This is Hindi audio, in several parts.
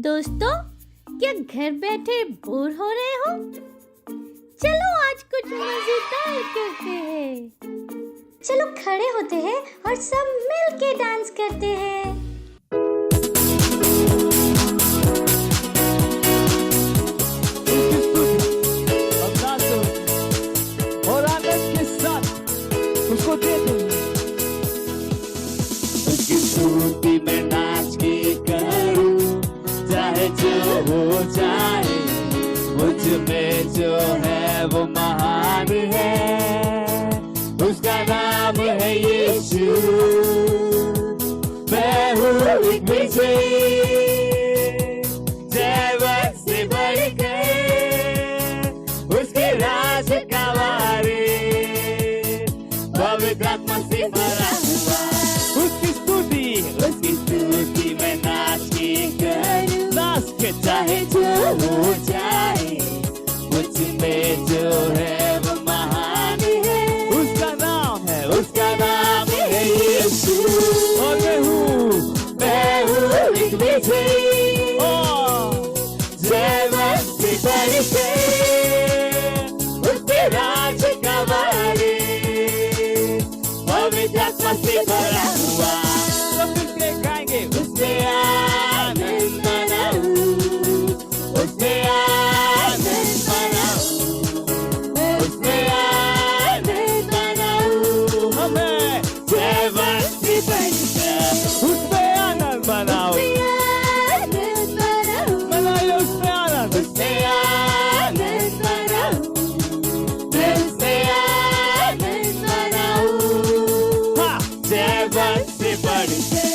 दोस्तों, क्या घर बैठे बोर हो रहे हो? चलो आज कुछ मजेदार करते हैं। चलो खड़े होते हैं और सब मिल के डांस करते हैं। और आनंद के साथ उसको दे दो। उसकी स्तुति में नाच के करूं, चाहे जो हो जाए, मुझ में जो है वो महान है। उसका नाम है यीशु। मैं हूँ एक विजयी, जयवंत से बढ़ के उसके राज का वारिस, पवित्र आत्मा से भरा हुआ। उसकी स्तुति में नाच के करूं, नाच के चाहे जो हो जाए, मुझ में जो है वो महान है। उसका नाम है यीशु। और मैं हूँ एक विजयी, जयवंत से बढ़ के उसके राज का वारिस, पवित्र आत्मा से भरा हुआ। सब मिलके गाएंगे, उससे आनंद मनाऊं, उससे आनंद मनाऊं, उससे आनंद मनाऊं। हमें जयवंत से बढ़कर उससे आनंद मनाऊं, मनाइए उससे आनंद, उससे आनंद मनाऊं, उससे आनंद मनाऊं। हाँ, जयवंत से बढ़कर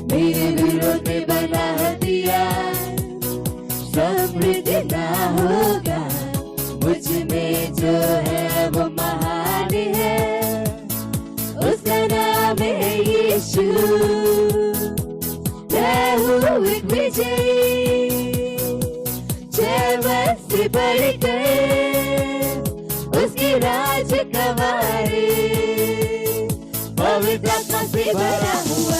मेरे विरोध में बना हथियार समृद्ध ना होगा। मुझ में जो है वो महान है। उसका नाम है यीशु। मैं हूँ एक विजयी, जयवंत से बढ़कर उसकी राज का वारिस, पवित्र आत्मा से भरा हुआ।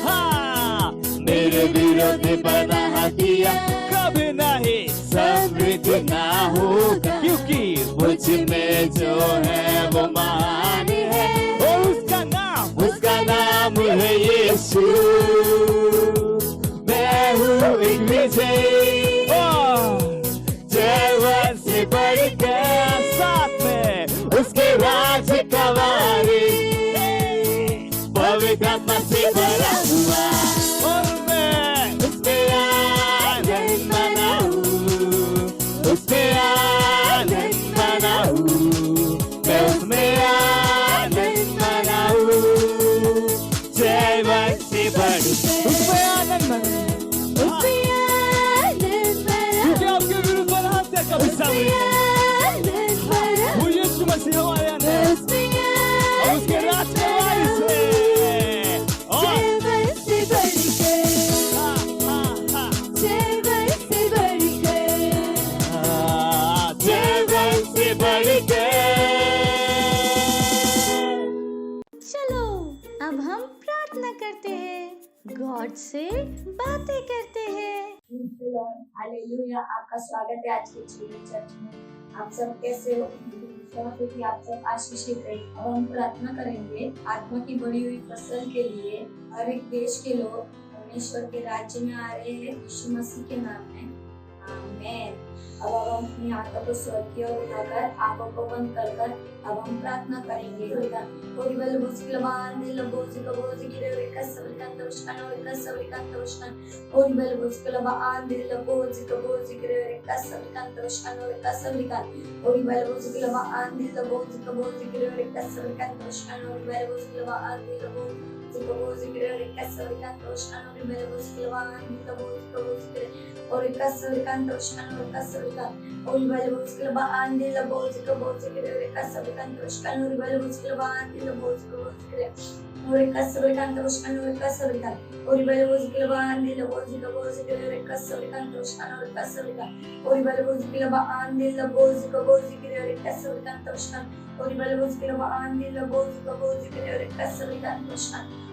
हाँ, मेरे विरोध में बना हथियार कभी नहीं समृद्ध ना होगा, क्योंकि मुझ में जो है वो महान है। और उसका नाम है यीशु। मैं हूँ एक विजयी, जयवंत से बढ़कर साथ में उसके राज का वारिस, पवित्र आत्मा से भरा हुआ। और मैं उससे आनंद मनाऊं, उससे आनंद मनाऊं, मैं उसमें आनंद मनाऊं, जयवंत से बढ़कर उसमें आनंद मनाऊं, उसमें आनंद मनाऊं। क्योंकि आपके विरुद्ध बलहाते कभी सामने वो यीशु मसीह हमारे अंदर, और उसके राज के वारिस है। और जयवंत से बढ़कर, जयवंत से बढ़कर, जयवंत से बढ़कर। चलो अब हम प्रार्थना करते हैं, गॉड से बातें करते हैं। हालेलुया। आपका स्वागत है आज के चिल्ड्रन चर्च में। आप सब कैसे हो? विश्वास है कि आप सब आशीषित रहे। अब हम प्रार्थना करेंगे आत्मा की बढ़ी हुई फसल के लिए। हर एक देश के लोग परमेश्वर के राज्य में आ रहे हैं यीशु मसीह के नाम में। आमीन। अब हम अपनी आंखों को स्वर्ग की ओर उठाकर आंखों को बंद कर अब हम प्रार्थना करेंगे।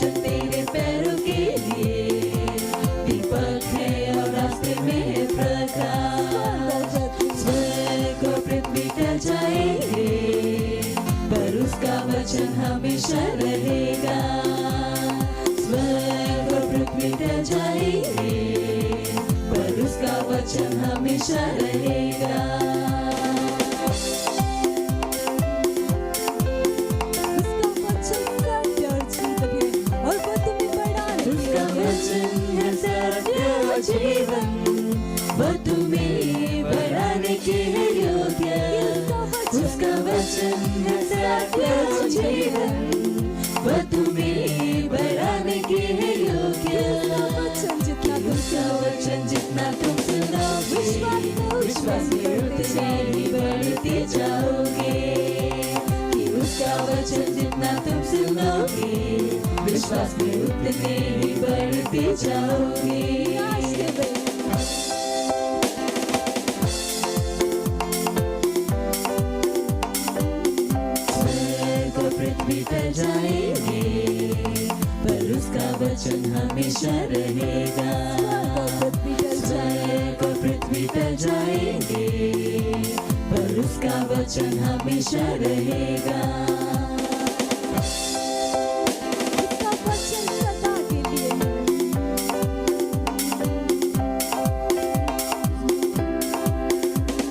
वचन तेरे पैरों के लिए दीपक है और रास्ते में है प्रकाश। स्वर्ग और पृथ्वी टल जाएंगे पर उसका वचन हमेशा रहेगा। स्वर्ग और पृथ्वी टल जाएंगे पर उसका वचन हमेशा रहेगा। उसका वचन है सत्य और जीवन, वो तुम्हें बढ़ाने के है योग्य। उसका वचन है सत्य और जीवन, वो तुम्हें बढ़ाने के है योग्य। उसका वचन जितना तुम सुनोगे विश्वास में उतने ही बढ़ते जाओगे। कि उसका वचन जितना तुम सुनोगे विश्वास में उतने ही बढ़ते जाओगे। स्वर्ग और पृथ्वी टल जाएंगे पर उसका वचन हमेशा रहेगा। स्वर्ग और पृथ्वी टल जाएंगे पर उसका वचन हमेशा रहेगा।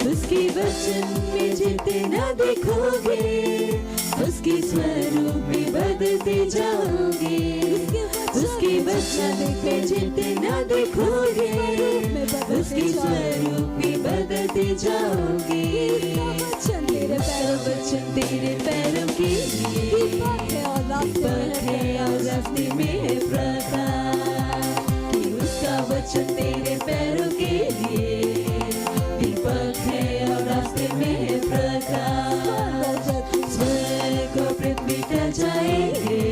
उसके वचन में जितना देखोगे उसके स्वरूप में बदलते जाओगे। उसके वचन में जितना देखोगे उसके स्वरूप में बदलते जाओगे। वचन तेरे पैरों के लिए दीपक है और रास्ते में है प्रकाश। कि उसका वचन तेरे पैरों के लिए दीपक है और रास्ते में है प्रकाश। स्वर्ग और पृथ्वी टल जाएंगे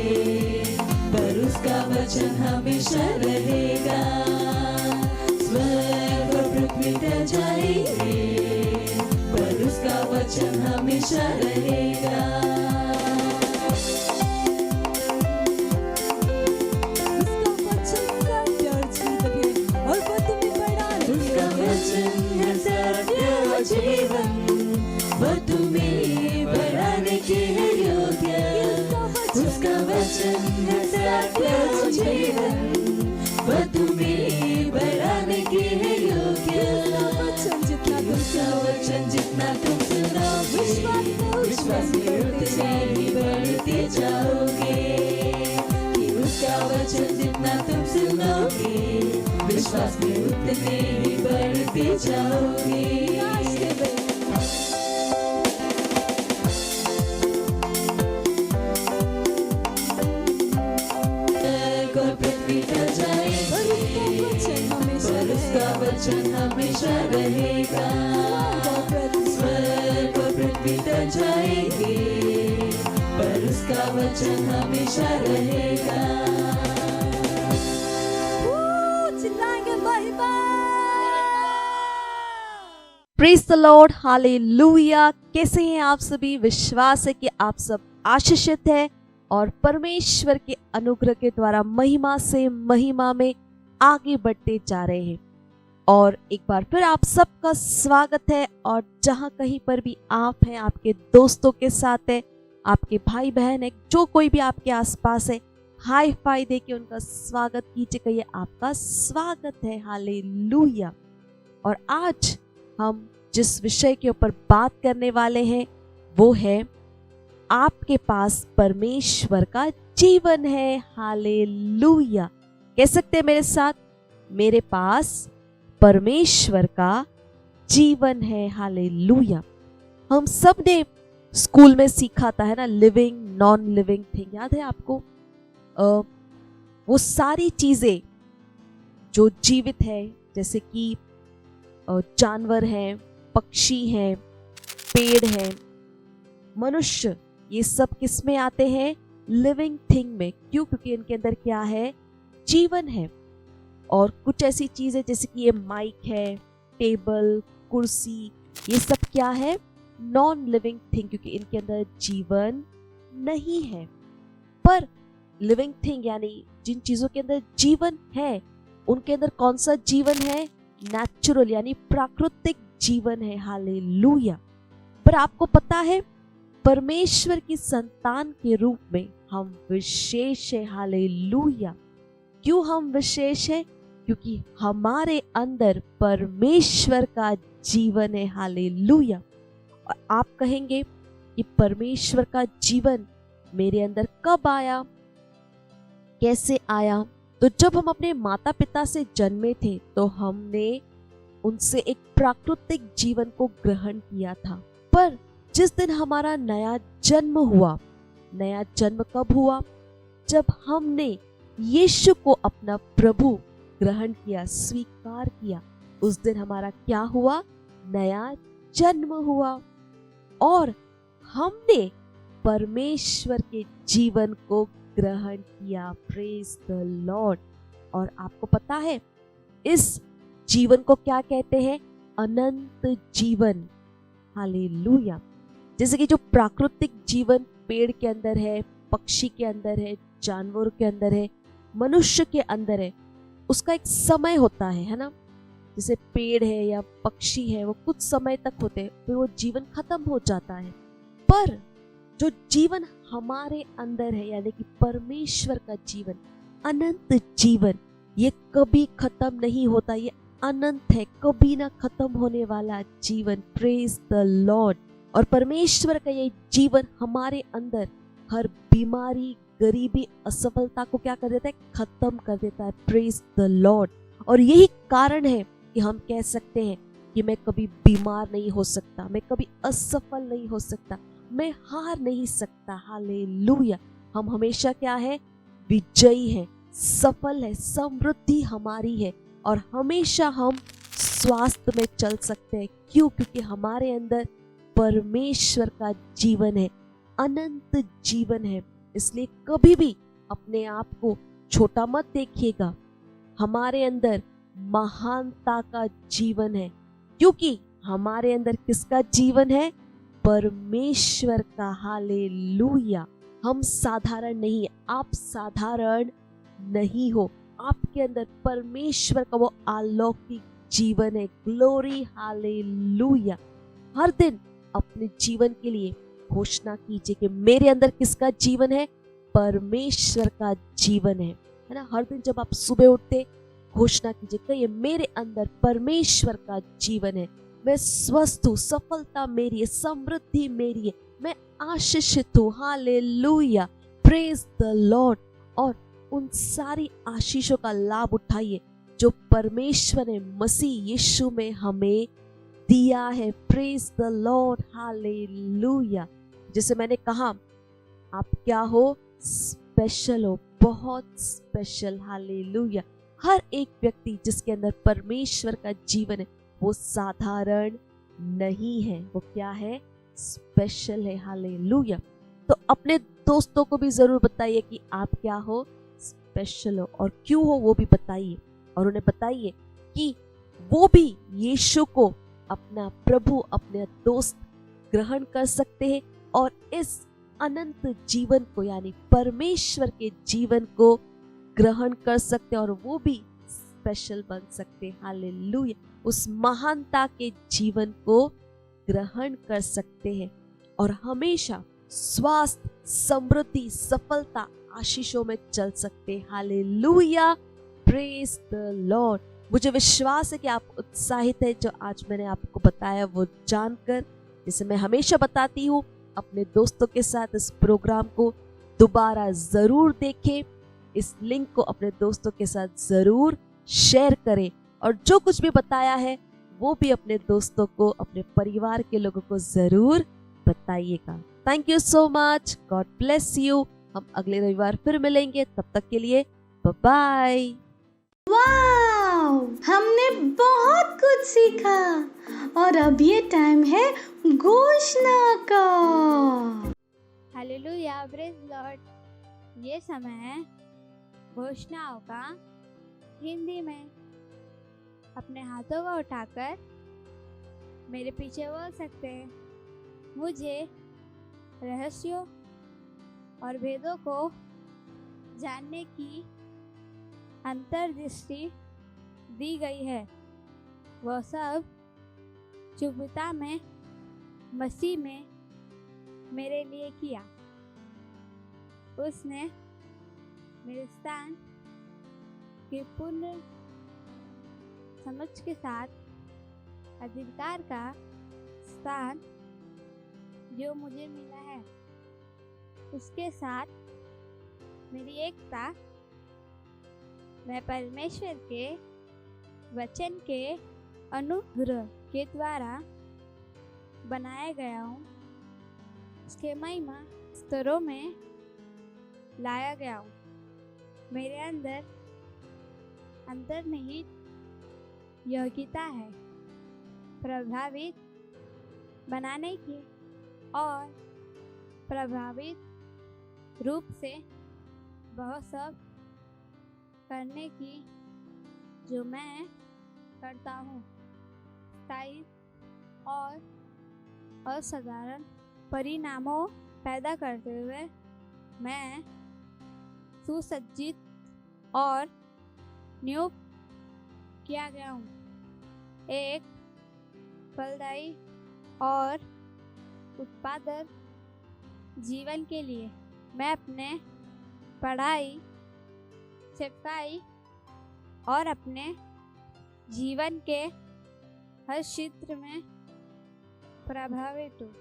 पर उसका वचन हमेशा रहेगा। स्वर्ग और पृथ्वी टल जाएंगे पर उसका वचन हमेशा रहेगा। उसका वचन है सत्य और जीवन, वो तुम्हें बढ़ाने के है योग्य। उसका वचन है सत्य और जीवन, वो तुम्हें बढ़ाने के है योग्य। उसका वचन जितना तुम सुनोगे विश्वास में उतने ही बढ़ते जाओगे। कि उसका वचन जितना तुम सुनोगे विश्वास में उतने ही बढ़ते जाओगे। और पृथ्वी टल जाएंगे पर उसका वचन हमेशा रहेगा। स्वर्ग और पृथ्वी टल जाएंगे पर उसका वचन हमेशा रहेगा। Praise the Lord, hallelujah. कैसे हैं आप सभी? विश्वास है कि आप सब आशीषित हैं और परमेश्वर के अनुग्रह के द्वारा महिमा से महिमा में आगे बढ़ते जा रहे हैं। और एक बार फिर आप सबका स्वागत है। और जहां कहीं पर भी आप हैं, आपके दोस्तों के साथ है, आपके भाई बहन है, जो कोई भी आपके आसपास है, हाई फाई दे के उनका स्वागत कीजिए। कहिए आपका स्वागत है। हालेलुया। और आज हम जिस विषय के ऊपर बात करने वाले हैं वो है आपके पास परमेश्वर का जीवन है। हालेलुया। कह सकते हैं मेरे साथ, मेरे पास परमेश्वर का जीवन है। हालेलुया। हम सब ने स्कूल में सीखा था, है ना, लिविंग नॉन लिविंग थिंग। याद है आपको? वो सारी चीजें जो जीवित है, जैसे कि जानवर हैं, पक्षी हैं, पेड़ हैं, मनुष्य, ये सब किस में आते हैं? लिविंग थिंग में। क्यों? क्योंकि इनके अंदर क्या है? जीवन है। और कुछ ऐसी चीजें जैसे कि ये माइक है, टेबल, कुर्सी, ये सब क्या है? नॉन लिविंग थिंग, क्योंकि इनके अंदर जीवन नहीं है। पर लिविंग थिंग यानी जिन चीजों के अंदर जीवन है, उनके अंदर कौन सा जीवन है? नेचुरल यानी प्राकृतिक जीवन है। हालेलुया। पर आपको पता है, परमेश्वर की संतान के रूप में हम विशेष है। हालेलुया। क्यों हम विशेष है? क्योंकि हमारे अंदर परमेश्वर का जीवन है। हालेलुया। और आप कहेंगे कि परमेश्वर का जीवन मेरे अंदर कब आया, कैसे आया? तो जब हम अपने माता पिता से जन्मे थे तो हमने उनसे एक प्राकृतिक जीवन को ग्रहण किया था। पर जिस दिन हमारा नया जन्म हुआ, नया जन्म कब हुआ? जब हमने यीशु को अपना प्रभु ग्रहण किया, स्वीकार किया, उस दिन हमारा क्या हुआ? नया जन्म हुआ। और हमने परमेश्वर के जीवन को ग्रहण किया। Praise the Lord. और आपको पता है, इस जीवन को क्या कहते हैं? अनंत जीवन। हालेलुया। जैसे कि जो प्राकृतिक जीवन पेड़ के अंदर है, पक्षी के अंदर है, जानवरों के अंदर है, मनुष्य के अंदर है, उसका एक समय होता है ना? जैसे पेड़ है या पक्षी है, वो कुछ समय तक होते हैं, फिर वो जीवन खत्म हो जाता है। पर जो जीवन हमारे अंदर है यानी कि परमेश्वर का जीवन, अनंत जीवन, ये कभी खत्म नहीं होता। ये अनंत है, कभी ना खत्म होने वाला जीवन। Praise the Lord. और परमेश्वर का ये जीवन हमारे अंदर हर बीमारी, गरीबी, असफलता को क्या कर देता है? खत्म कर देता है। Praise the Lord. और यही कारण है कि हम कह सकते हैं कि मैं कभी बीमार नहीं हो सकता, मैं कभी असफल नहीं हो सकता, मैं हार नहीं सकता। हालेलुया। हम हमेशा क्या है? विजयी है, सफल है, समृद्धि हमारी है। और हमेशा हम स्वास्थ्य में चल सकते हैं। क्यों? क्योंकि हमारे अंदर परमेश्वर का जीवन है, अनंत जीवन है। इसलिए कभी भी अपने आप को छोटा मत देखिएगा। हमारे अंदर महानता का जीवन है, क्योंकि हमारे अंदर किसका जीवन है? परमेश्वर का। हालेलुया। हम साधारण नहीं है, आप साधारण नहीं हो। आपके अंदर परमेश्वर का वो अलौकिक जीवन है। ग्लोरी। हालेलुया। हर दिन अपने जीवन के लिए घोषणा कीजिए कि मेरे अंदर किसका जीवन है? परमेश्वर का जीवन है ना? हर दिन जब आप सुबह उठते घोषणा कीजिए कि ये मेरे अंदर परमेश्वर का जीवन है। मैं स्वस्थ हूँ, सफलता मेरी है, समृद्धि मेरी है, मैं आशीषित हूँ। हालेलुया। Praise the Lord. और उन सारी आशीषों का लाभ उठाइए जो परमेश्वर ने मसीह यीशु में हमें दिया है। Praise the Lord. हालेलुया। जैसे मैंने कहा, आप क्या हो? स्पेशल हो, बहुत स्पेशल। हालेलुया। हर एक व्यक्ति जिसके अंदर परमेश्वर का जीवन है वो साधारण नहीं है, वो क्या है? स्पेशल है। हालेलुया। तो अपने दोस्तों को भी जरूर बताइए कि आप क्या हो? स्पेशल हो। और क्यों हो वो भी बताइए। और उन्हें बताइए कि वो भी यीशु को अपना प्रभु, अपने दोस्त ग्रहण कर सकते हैं और इस अनंत जीवन को यानी परमेश्वर के जीवन को ग्रहण कर सकते हैं और वो भी स्पेशल बन सकते हैं। हालेलुया। उस महानता के जीवन को ग्रहण कर सकते हैं और हमेशा स्वास्थ्य, समृद्धि, सफलता, आशीषों में चल सकते हैं। हालेलुया। Praise the Lord. मुझे विश्वास है कि आप उत्साहित हैं जो आज मैंने आपको बताया वो जानकर। जैसे मैं हमेशा बताती हूँ, अपने दोस्तों के साथ इस प्रोग्राम को दोबारा जरूर देखें, इस लिंक को अपने दोस्तों के साथ जरूर शेयर करें और जो कुछ भी बताया है वो भी अपने दोस्तों को, अपने परिवार के लोगों को जरूर बताइएगा। Thank you so much. God bless you. हम अगले रविवार फिर मिलेंगे, तब तक के लिए बाय बाय। वाओ, हमने बहुत कुछ सीखा और अब ये टाइम है घोषणा का। हालेलुया। Praise Lord. ये समय है घोषणाओं का। हिंदी में अपने हाथों को उठाकर मेरे पीछे बोल सकते हैं, मुझे रहस्यों और भेदों को जानने की अंतर्दृष्टि दी गई है, वह सब चुभता में मसीह में मेरे लिए किया। उसने मेरे स्थान के पूर्ण समझ के साथ अधिकार का स्थान जो मुझे मिला है, उसके साथ मेरी एकता मैं परमेश्वर के वचन के अनुग्रह के द्वारा बनाया गया हूँ, उसके महिमा स्तरों में लाया गया हूँ। मेरे अंदर अंतर्निहित योग्यता है प्रभावित बनाने की और प्रभावित रूप से बहुत सब करने की जो मैं करता हूँ। स्थायी और असाधारण परिणामों पैदा करते हुए मैं सुसज्जित और नियुक्त किया गया हूँ। एक फलदायी और उत्पादक जीवन के लिए मैं अपने पढ़ाई, सेवकाई और अपने जीवन के हर क्षेत्र में प्रभावित हूँ।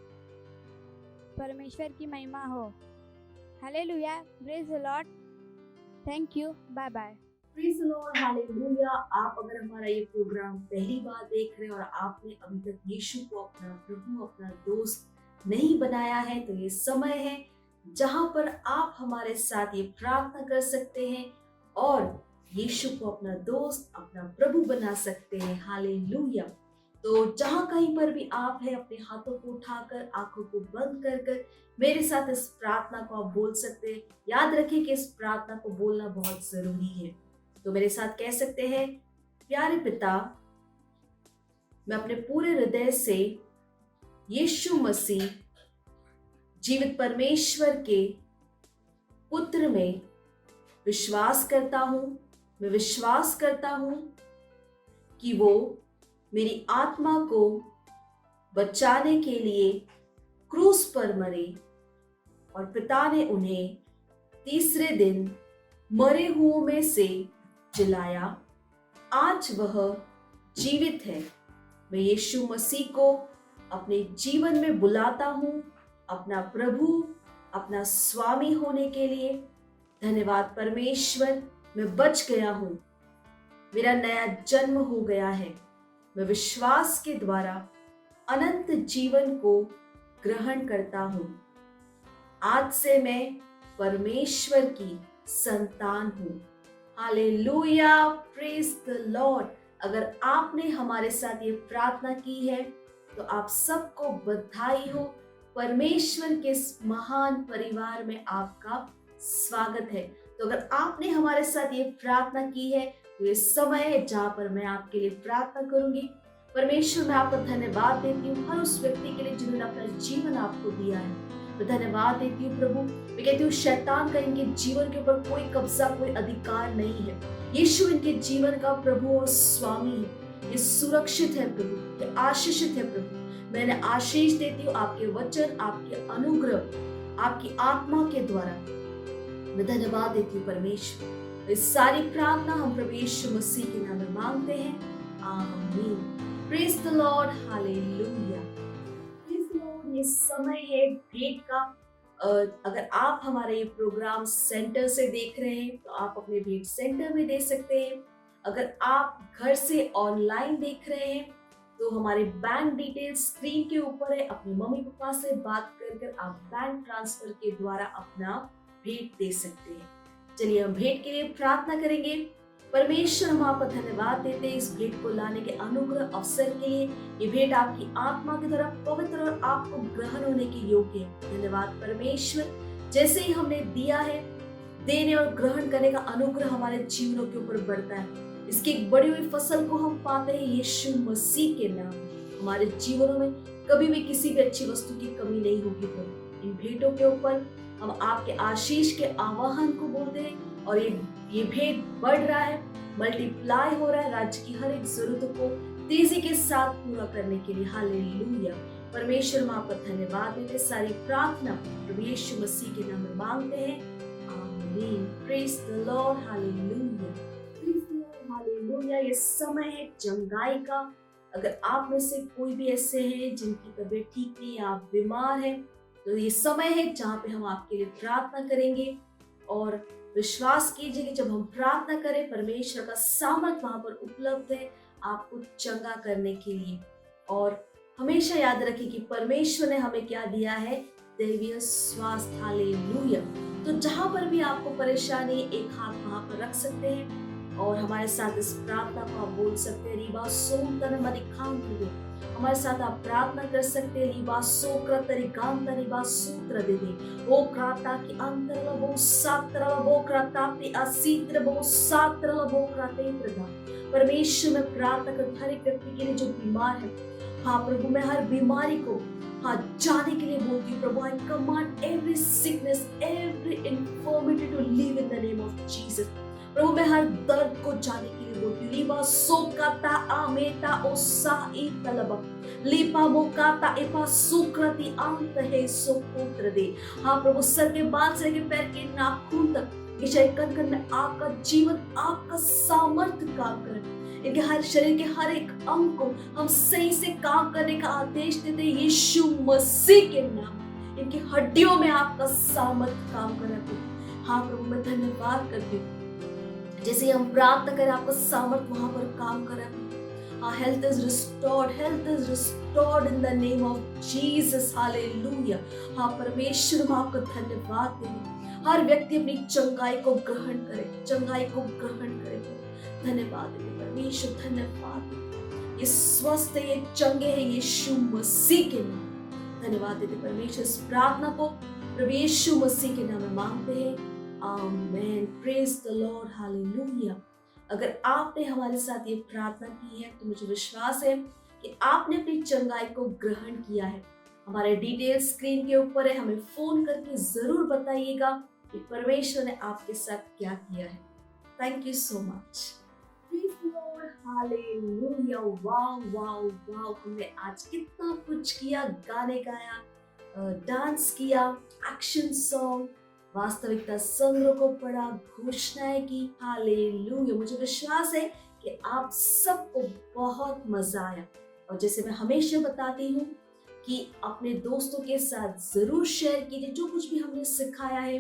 परमेश्वर की महिमा हो। Hallelujah, praise the Lord, thank you, bye bye. Praise the Lord, hallelujah. आप अगर हमारा ये प्रोग्राम पहली बार देख रहे हैं और आपने अभी तक यीशु को अपना प्रभु, अपना दोस्त नहीं बनाया है, तो ये समय है जहां पर आप हमारे साथ ये प्रार्थना कर सकते हैं और यीशु को अपना दोस्त, अपना प्रभु बना सकते हैं। हालेलुया। तो जहां कहीं पर भी आप हैं, अपने हाथों को उठाकर, आंखों को बंद कर कर मेरे साथ इस प्रार्थना को आप बोल सकते हैं। याद रखिए कि इस प्रार्थना को बोलना बहुत जरूरी है। तो मेरे साथ कह सकते हैं, प्यारे पिता, मैं अपने पूरे हृदय से यीशु मसीह जीवित परमेश्वर के पुत्र में विश्वास करता हूं। मैं विश्वास करता हूं कि वो मेरी आत्मा को बचाने के लिए क्रूस पर मरे और पिता ने उन्हें तीसरे दिन मरे हुओं में से जिलाया। आज वह जीवित है। मैं यीशु मसीह को अपने जीवन में बुलाता हूं, अपना प्रभु, अपना स्वामी होने के लिए। धन्यवाद परमेश्वर, मैं बच गया हूं, मेरा नया जन्म हो गया है। मैं विश्वास के द्वारा अनंत जीवन को ग्रहण करता हूं। आज से मैं परमेश्वर की संतान हूं। Hallelujah, praise the Lord. अगर आपने हमारे साथ ये प्रार्थना की है तो आप सबको बधाई हो। परमेश्वर के इस महान परिवार में आपका स्वागत है। तो अगर आपने हमारे साथ ये प्रार्थना की है तो ये समय है जहां पर मैं आपके लिए प्रार्थना करूंगी। परमेश्वर, मैं आपका धन्यवाद देती हूँ हर उस व्यक्ति के लिए जिन्होंने अपना जीवन आपको दिया है। मैं धन्यवाद देती हूँ प्रभु। मैं कहती हूँ शैतान का इनके जीवन के ऊपर कोई कब्जा, कोई अधिकार नहीं है। यीशु इनके जीवन का प्रभु और स्वामी है। ये सुरक्षित है प्रभु, ये आशीषित है प्रभु। मैंने आशीष देती हूँ आपके वचन, आपके अनुग्रह, आपकी आत्मा के द्वारा। मैं धन्यवाद देती हूँ परमेश्वर। इस सारी प्रार्थना हम प्रभु यीशु मसीह के नाम में मांगते हैं, आमीन। Praise the Lord, hallelujah. Praise the Lord. ये समय है भेंट का। अगर आप हमारा ये प्रोग्राम सेंटर से देख रहे हैं तो आप अपने भेंट सेंटर में दे सकते हैं। अगर आप घर से ऑनलाइन देख रहे हैं तो हमारे बैंक डिटेल्स स्क्रीन के ऊपर है। अपने मम्मी पापा से बात कर आप बैंक ट्रांसफर के द्वारा अपना भेंट दे सकते हैं। चलिए हम भेंट के लिए प्रार्थना करेंगे। परमेश्वर, हम आपका धन्यवाद देते हैं इस भेंट को लाने के अनुग्रह अवसर के लिए। ये भेंट आपकी आत्मा की तरफ पवित्र और आपको ग्रहण होने के योग्य है। धन्यवाद परमेश्वर, जैसे ही हमने दिया है, देने और ग्रहण करने का अनुग्रह हमारे जीवनों के ऊपर बढ़ता है। इसकी एक बड़ी हुई फसल को हम पाते हैं यीशु मसीह के नाम। हमारे जीवनों में कभी भी किसी भी अच्छी वस्तु की कमी नहीं होगी प्रभु। इन भेंटों के ऊपर हम आपके आशीष के आवाहन को बोलते हैं और ये भेद बढ़ रहा है, मल्टीप्लाई हो रहा है राज्य की हर एक जरूरतों को तेजी के साथ पूरा करने के लिए। हालेलुया। परमेश्वर हम आपका धन्यवाद देते हैं। सारी प्रार्थना प्रभु यीशु मसीह के नाम में मांगते हैं, आमीन। Praise the Lord. Hallelujah, praise the Lord. Hallelujah. ये समय है चंगाई का। अगर आप में से कोई भी ऐसे हैं जिनकी तबीयत ठीक नहीं है, आप बीमार हैं, तो ये समय है जहाँ पे हम आपके लिए प्रार्थना करेंगे। और विश्वास कीजिए कि जब हम प्रार्थना करें, परमेश्वर का सामर्थ वहां पर उपलब्ध है आपको चंगा करने के लिए। और हमेशा याद रखिए कि परमेश्वर ने हमें क्या दिया है, दैवीय स्वास्थ्य। हालेलुया। तो जहां पर भी आपको परेशानी, एक हाथ वहां पर रख सकते हैं और हमारे साथ इस प्रार्थना को आप बोल सकते हैं। रीबा सोम तन मदिखान दे, हमारे साथ आप प्रार्थना कर सकते हैं। रीबा सोक्र तरिगांत रीबा सूत्र दे दे ओ क्राता की अंतर लबो सात्र लबो क्राता पे असीत्र बो सात्र लबो क्राते प्रदा। परमेश्वर में प्रार्थना कर हर एक व्यक्ति के लिए जो बीमार है, हाँ प्रभु मैं हर बीमारी को हाँ जाने के लिए बोलती हूँ प्रभु। I command every sickness, every infirmity to leave in the name of Jesus. प्रभु मैं हर दर्द को जाने के लिए बोलती हूँ। लीबा सोकाता आमेता ओसा इतलबा लीपा मोकाता एपा सुक्रति अंत है सुपुत्र दे। हाँ प्रभु सर के बाल से लेकर पैर के नाखून तक कण कण में आपका जीवन, आपका सामर्थ्य काम करे। इनके हर शरीर के हर एक अंग को हम सही से काम करने का आदेश देते हैं यीशु मसीह के नाम। इनकी हड्डियों में आपका सामर्थ्य काम करे। हाँ प्रभु मैं धन्यवाद करती हूँ जैसे हम प्रार्थना करें आपका सामर्थ्य वहां पर काम करे। Health is restored in the name of Jesus. Hallelujah. हाँ परमेश्वर हम आपका धन्यवाद देंगे। हर व्यक्ति अपनी चंगाई को ग्रहण करे, चंगाई को ग्रहण करे। धन्यवाद देंगे परमेश्वर, धन्यवाद। ये स्वस्थ है, ये चंगे है यीशु मसीह के नाम। धन्यवाद देते परमेश्वर। इस प्रार्थना को प्रभु यीशु मसीह के नाम में मांगते हैं, आमीन। Praise the Lord. हालेलुया। अगर आपने हमारे साथ ये प्रार्थना की है तो मुझे विश्वास है कि आपने अपनी चंगाई को ग्रहण किया है। हमारे डिटेल्स स्क्रीन के ऊपर है, हमें फोन करके जरूर बताइएगा कि परमेश्वर ने आपके साथ क्या किया है। Thank you so much. Praise the Lord. Hallelujah. Wow wow wow, हमने आज कितना कुछ किया, गाने गाया, डांस किया, एक्शन सॉन्ग, वास्तविकता संग्रह को पढ़ा, घोषणाएं की। हालेलुया। मुझे विश्वास है कि आप सबको बहुत मजा आया। और जैसे मैं हमेशा बताती हूँ कि अपने दोस्तों के साथ जरूर शेयर कीजिए जो कुछ भी हमने सिखाया है।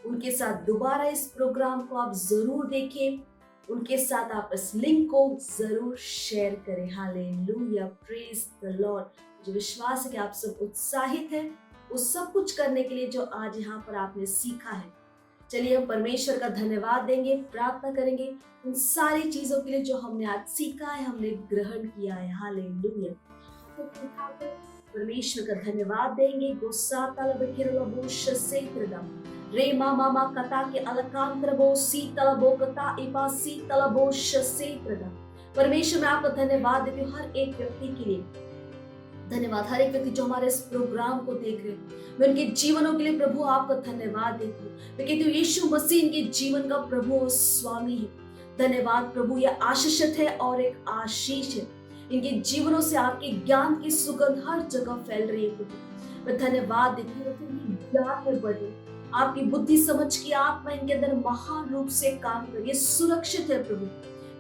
उनके साथ दोबारा इस प्रोग्राम को आप जरूर देखें, उनके साथ आप इस लिंक को जरूर शेयर करें। हालेलुया। Praise the Lord. मुझे विश्वास है कि आप सब उत्साहित हैं उस सब कुछ करने के लिए जो आज यहाँ पर आपने सीखा है। चलिए हम परमेश्वर का धन्यवाद देंगे, प्रार्थना करेंगे उन सारी चीजों के लिए जो हमने आज सीखा है, हमने ग्रहण किया है। हालेलुया। परमेश्वर का धन्यवाद देंगे। गुस्सा रे मामा कथा के अलकांत्रबो सीतलबो कथा इपा सीतलबो शसेत्रदा। परमेश्वर मैं आपका धन्यवाद देती हूँ हर एक व्यक्ति के लिए। धन्यवाद हर एक व्यक्ति जो हमारे इस प्रोग्राम को देख रहे हैं, मैं उनके जीवनों के लिए प्रभु आपका धन्यवाद देती हूँ। मैं कहती हूँ यीशु मसीह इनके जीवन का प्रभु और स्वामी है। धन्यवाद प्रभु, यह आशीषित है और एक आशीष है। इनके जीवनों से आपके ज्ञान की सुगंध हर जगह फैल रही है प्रभु। मैं धन्यवाद देती हूँ ज्ञान में बढ़े, आपकी बुद्धि समझ की आत्मा इनके अंदर महान रूप से काम करे, ये सुरक्षित है प्रभु।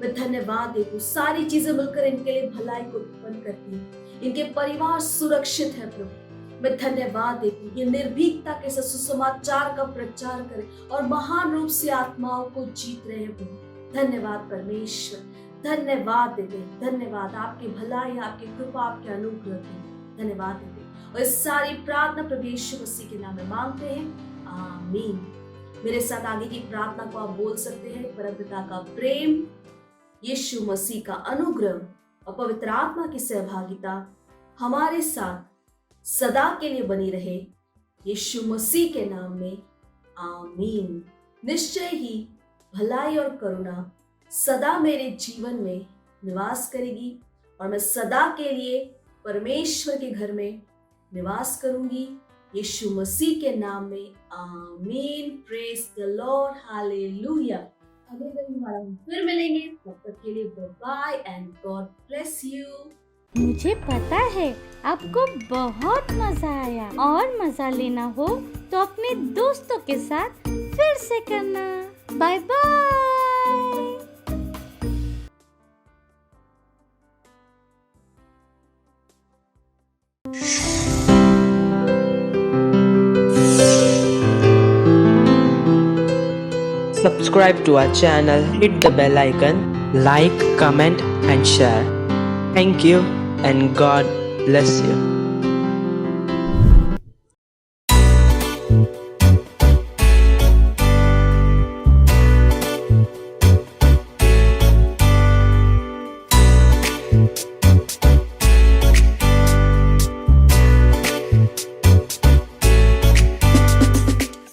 मैं धन्यवाद देती हूँ सारी चीजें मिलकर इनके लिए भलाई को उत्पन्न करती है। इनके परिवार सुरक्षित है प्रभु। मैं धन्यवाद देती हूँ ये निर्भीकता के साथ सुसमाचार का प्रचार करें और महान रूप से आत्माओं को जीत रहे हैं प्रभु। धन्यवाद परमेश्वर, धन्यवाद देते, धन्यवाद आपकी भलाई, आपकी कृपा, आपके अनुग्रह के धन्यवाद देते। और इस सारी प्रार्थना प्रभु यीशु मसीह के नाम में मांगते हैं, आमीन। मेरे साथ आगे की प्रार्थना को आप बोल सकते हैं। परमपिता का प्रेम, यीशु मसीह का अनुग्रह और पवित्र आत्मा की सहभागिता हमारे साथ सदा के लिए बनी रहे, यीशु मसीह के नाम में, आमीन। निश्चय ही भलाई और करुणा सदा मेरे जीवन में निवास करेगी और मैं सदा के लिए परमेश्वर के घर में निवास करूंगी। यीशु मसीह के नाम में आमीन। Praise the Lord, hallelujah. अगले रविवार हम फिर मिलेंगे, तब तक के लिए bye and God bless you. मुझे पता है आपको बहुत मजा आया, और मजा लेना हो तो अपने दोस्तों के साथ फिर से करना। Bye bye. Subscribe to our channel, hit the bell icon, like, comment and share. Thank you and God bless you.